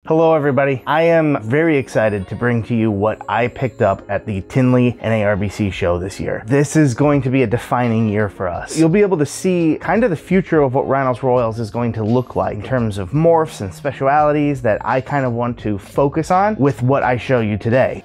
Hello everybody. I am very excited to bring to you what I picked up at the Tinley NARBC show this year. This is going to be a defining year for us. You'll be able to see kind of the future of what Rhyno's Royals is going to look like in terms of morphs and specialities that I kind of want to focus on with what I show you today.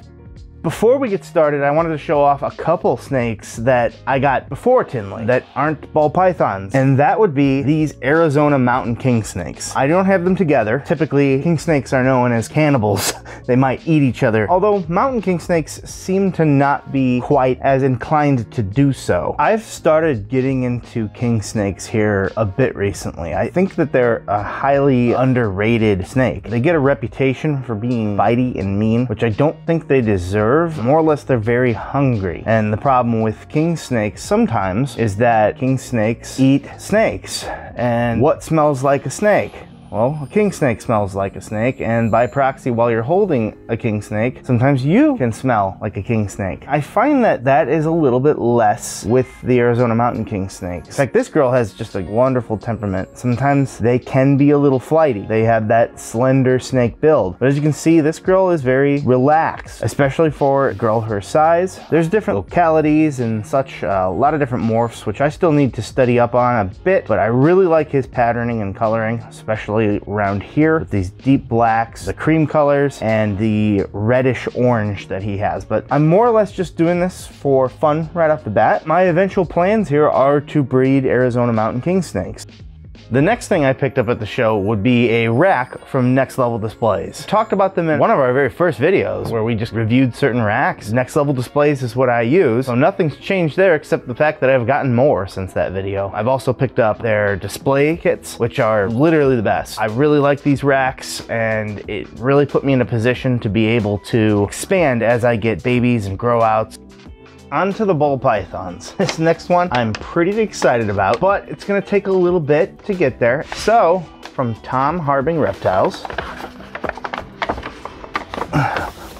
Before we get started, I wanted to show off a couple snakes that I got before Tinley that aren't ball pythons, and that would be these Arizona mountain king snakes. I don't have them together. Typically, king snakes are known as cannibals. They might eat each other, although mountain king snakes seem to not be quite as inclined to do so. I've started getting into king snakes here a bit recently. I think that they're a highly underrated snake. They get a reputation for being bitey and mean, which I don't think they deserve. More or less, they're very hungry. And the problem with king snakes sometimes is that king snakes eat snakes. And what smells like a snake? Well, a king snake smells like a snake, and by proxy, while you're holding a king snake, sometimes you can smell like a king snake. I find that that is a little bit less with the Arizona mountain king snakes. In fact, this girl has just a wonderful temperament. Sometimes they can be a little flighty. They have that slender snake build. But as you can see, this girl is very relaxed, especially for a girl her size. There's different localities and such, a lot of different morphs, which I still need to study up on a bit, but I really like his patterning and coloring, especially around here with these deep blacks, the cream colors, and the reddish orange that he has. But I'm more or less just doing this for fun right off the bat. My eventual plans here are to breed Arizona mountain king snakes. The next thing I picked up at the show would be a rack from Next Level Displays. Talked about them in one of our very first videos where we just reviewed certain racks. Next Level Displays is what I use, so nothing's changed there except the fact that I've gotten more since that video. I've also picked up their display kits, which are literally the best. I really like these racks, and it really put me in a position to be able to expand as I get babies and grow outs. Onto the ball pythons. This next one I'm pretty excited about, but it's gonna take a little bit to get there. So, from Tom Harbing Reptiles,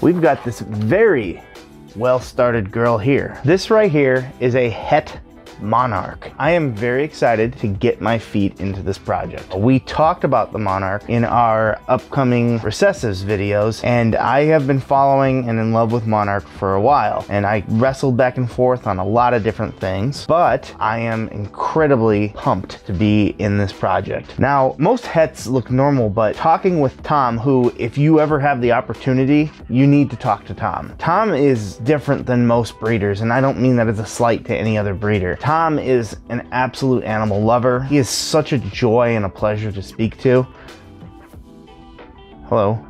we've got this very well-started girl here. This right here is a het Monarch. I am very excited to get my feet into this project. We talked about the Monarch in our upcoming recessives videos, and I have been following and in love with Monarch for a while, and I wrestled back and forth on a lot of different things, but I am incredibly pumped to be in this project. Now, most hets look normal, but talking with Tom, who, if you ever have the opportunity, you need to talk to Tom. Tom is different than most breeders, and I don't mean that as a slight to any other breeder. Tom is an absolute animal lover. He is such a joy and a pleasure to speak to. Hello.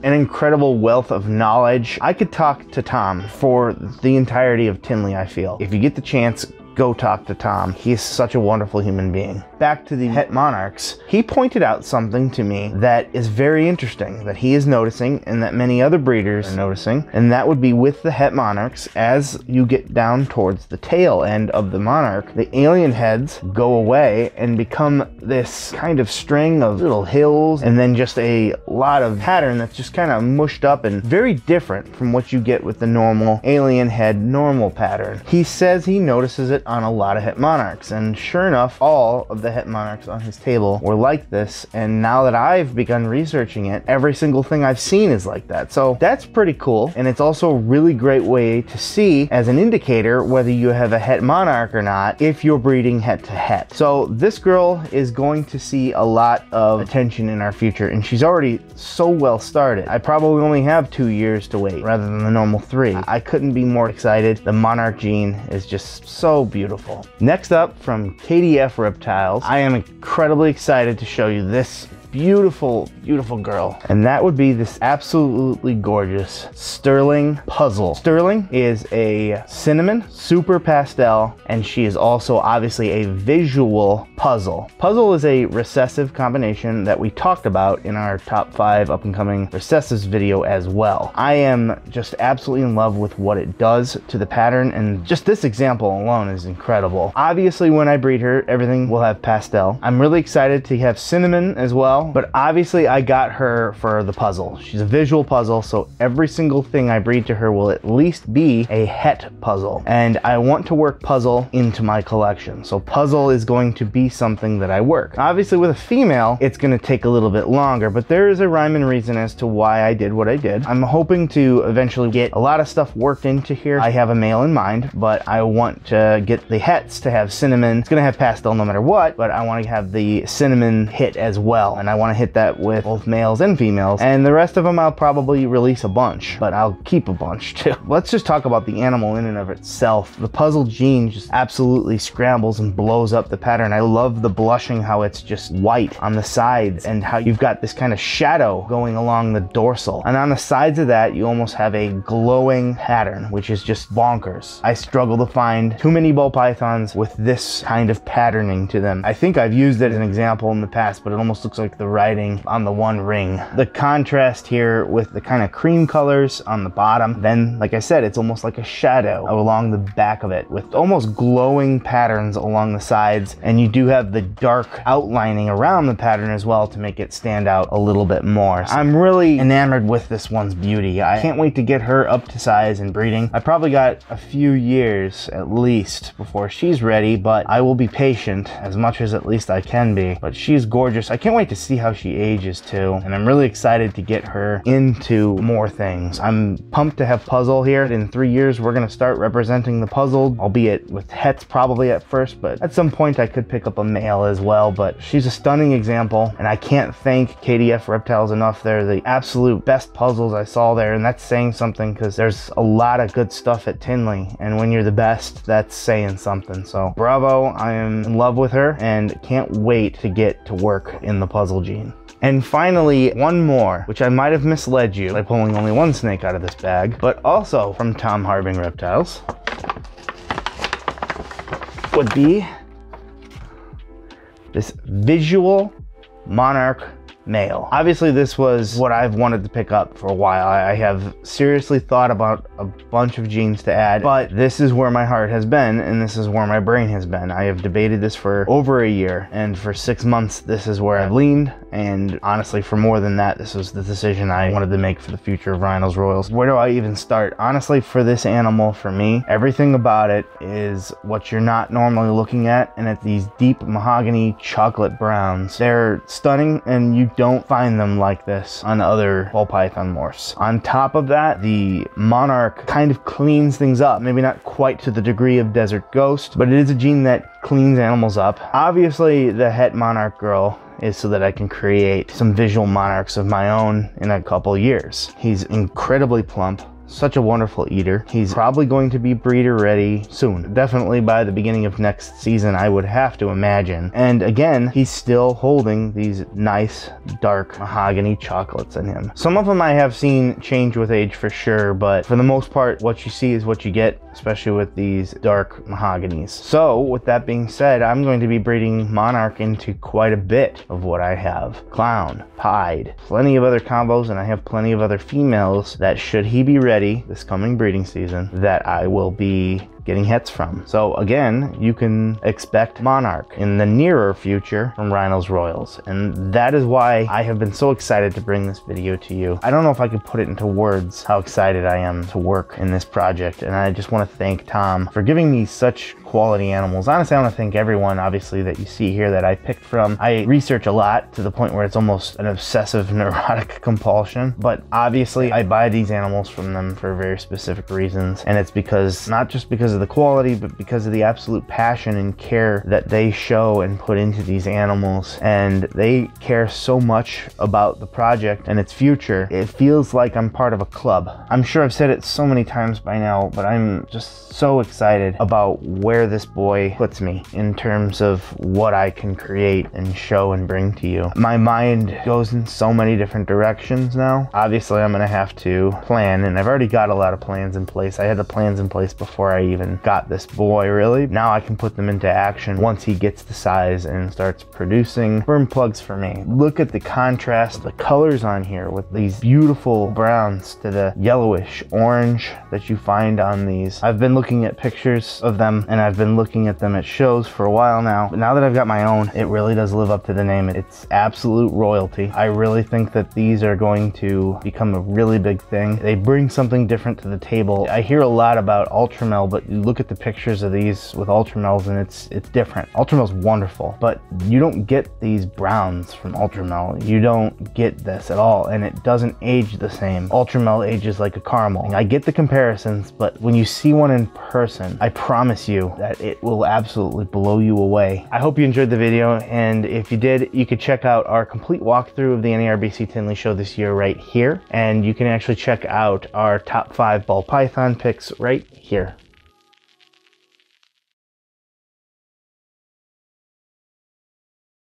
An incredible wealth of knowledge. I could talk to Tom for the entirety of Tinley, I feel. If you get the chance, go talk to Tom. He is such a wonderful human being. Back to the het monarchs, he pointed out something to me that is very interesting, that he is noticing and that many other breeders are noticing, and that would be with the het monarchs, as you get down towards the tail end of the monarch, the alien heads go away and become this kind of string of little hills and then just a lot of pattern that's just kind of mushed up and very different from what you get with the normal alien head normal pattern. He says he notices it on a lot of het monarchs, and sure enough, all of the het monarchs on his table were like this, and now that I've begun researching it, every single thing I've seen is like that. So that's pretty cool, and it's also a really great way to see as an indicator whether you have a het monarch or not if you're breeding het to het. So this girl is going to see a lot of attention in our future, and she's already so well started. I probably only have 2 years to wait rather than the normal 3. I couldn't be more excited. The monarch gene is just so beautiful. Next up, from KDF Reptiles, I am incredibly excited to show you this beautiful, beautiful girl. And that would be this absolutely gorgeous Sterling Puzzle. Sterling is a cinnamon, super pastel, and she is also obviously a visual puzzle. Puzzle is a recessive combination that we talked about in our top 5 up and coming recessives video as well. I am just absolutely in love with what it does to the pattern, and just this example alone is incredible. Obviously, when I breed her, everything will have pastel. I'm really excited to have cinnamon as well. well. But obviously I got her for the puzzle. She's a visual puzzle, so every single thing I breed to her will at least be a het puzzle. And I want to work puzzle into my collection. So puzzle is going to be something that I work. Obviously with a female, it's going to take a little bit longer, but there is a rhyme and reason as to why I did what I did. I'm hoping to eventually get a lot of stuff worked into here. I have a male in mind, but I want to get the hets to have cinnamon. It's going to have pastel no matter what, but I want to have the cinnamon hit as well. And I want to hit that with both males and females. And the rest of them, I'll probably release a bunch, but I'll keep a bunch too. Let's just talk about the animal in and of itself. The puzzle gene just absolutely scrambles and blows up the pattern. I love the blushing, how it's just white on the sides and how you've got this kind of shadow going along the dorsal. And on the sides of that, you almost have a glowing pattern, which is just bonkers. I struggle to find too many ball pythons with this kind of patterning to them. I think I've used it as an example in the past, but it almost looks like the writing on the one ring. The contrast here with the kind of cream colors on the bottom, then like I said, it's almost like a shadow along the back of it with almost glowing patterns along the sides, and you do have the dark outlining around the pattern as well to make it stand out a little bit more. So I'm really enamored with this one's beauty. I can't wait to get her up to size and breeding. I probably got a few years at least before she's ready, but I will be patient as much as at least I can be. But she's gorgeous. I can't wait to see how she ages too, and I'm really excited to get her into more things. I'm pumped to have puzzle here. In 3 years we're going to start representing the puzzle, albeit with hets probably at first, but at some point I could pick up a male as well. But she's a stunning example, and I can't thank KDF Reptiles enough. They're the absolute best puzzles I saw there, and that's saying something because there's a lot of good stuff at Tinley, and when you're the best, that's saying something. So bravo, I am in love with her and can't wait to get to work in the puzzle gene. And finally, one more, which I might have misled you by pulling only one snake out of this bag, but also from Tom Harbing Reptiles, would be this visual monarch male. Obviously this was what I've wanted to pick up for a while. I have seriously thought about a bunch of genes to add, but this is where my heart has been and this is where my brain has been. I have debated this for over a year, and for 6 months this is where I've leaned, and honestly for more than that, this was the decision I wanted to make for the future of Rhinos Royals. Where do I even start? Honestly, for this animal, for me, everything about it is what you're not normally looking at, and it's these deep mahogany chocolate browns. They're stunning, and you don't find them like this on other Ball Python morphs. On top of that, the Monarch kind of cleans things up. Maybe not quite to the degree of Desert Ghost, but it is a gene that cleans animals up. Obviously, the het Monarch girl is so that I can create some visual monarchs of my own in a couple years. He's incredibly plump, such a wonderful eater. He's probably going to be breeder ready soon. Definitely by the beginning of next season, I would have to imagine. And again, he's still holding these nice dark mahogany chocolates in him. Some of them I have seen change with age for sure, but for the most part, what you see is what you get, especially with these dark mahoganies. So with that being said, I'm going to be breeding Monarch into quite a bit of what I have. Clown, pied, plenty of other combos, and I have plenty of other females that, should he be ready this coming breeding season, that I will be getting hets from. So again, you can expect Monarch in the nearer future from Rhinos Royals, and that is why I have been so excited to bring this video to you. I don't know if I could put it into words how excited I am to work in this project, and I just want to thank Tom for giving me such quality animals. Honestly, I want to thank everyone, obviously, that you see here that I picked from. I research a lot to the point where it's almost an obsessive neurotic compulsion, but obviously I buy these animals from them for very specific reasons, and it's because, not just because of the quality, but because of the absolute passion and care that they show and put into these animals. And they care so much about the project and its future. It feels like I'm part of a club. I'm sure I've said it so many times by now, but I'm just so excited about where this boy puts me in terms of what I can create and show and bring to you. My mind goes in so many different directions now. Obviously, I'm gonna have to plan, and I've already got a lot of plans in place. I had the plans in place before I even and got this boy really. Now I can put them into action once he gets the size and starts producing sperm plugs for me. Look at the contrast, the colors on here with these beautiful browns to the yellowish orange that you find on these. I've been looking at pictures of them and I've been looking at them at shows for a while now, but now that I've got my own, it really does live up to the name. It's absolute royalty. I really think that these are going to become a really big thing. They bring something different to the table. I hear a lot about Ultramel, but you look at the pictures of these with Ultramels and it's different. Ultramel's wonderful, but you don't get these browns from Ultramel. You don't get this at all, and it doesn't age the same. Ultramel ages like a caramel. I get the comparisons, but when you see one in person, I promise you that it will absolutely blow you away. I hope you enjoyed the video, and if you did, you could check out our complete walkthrough of the NARBC Tinley show this year right here, and you can actually check out our top 5 ball python picks right here.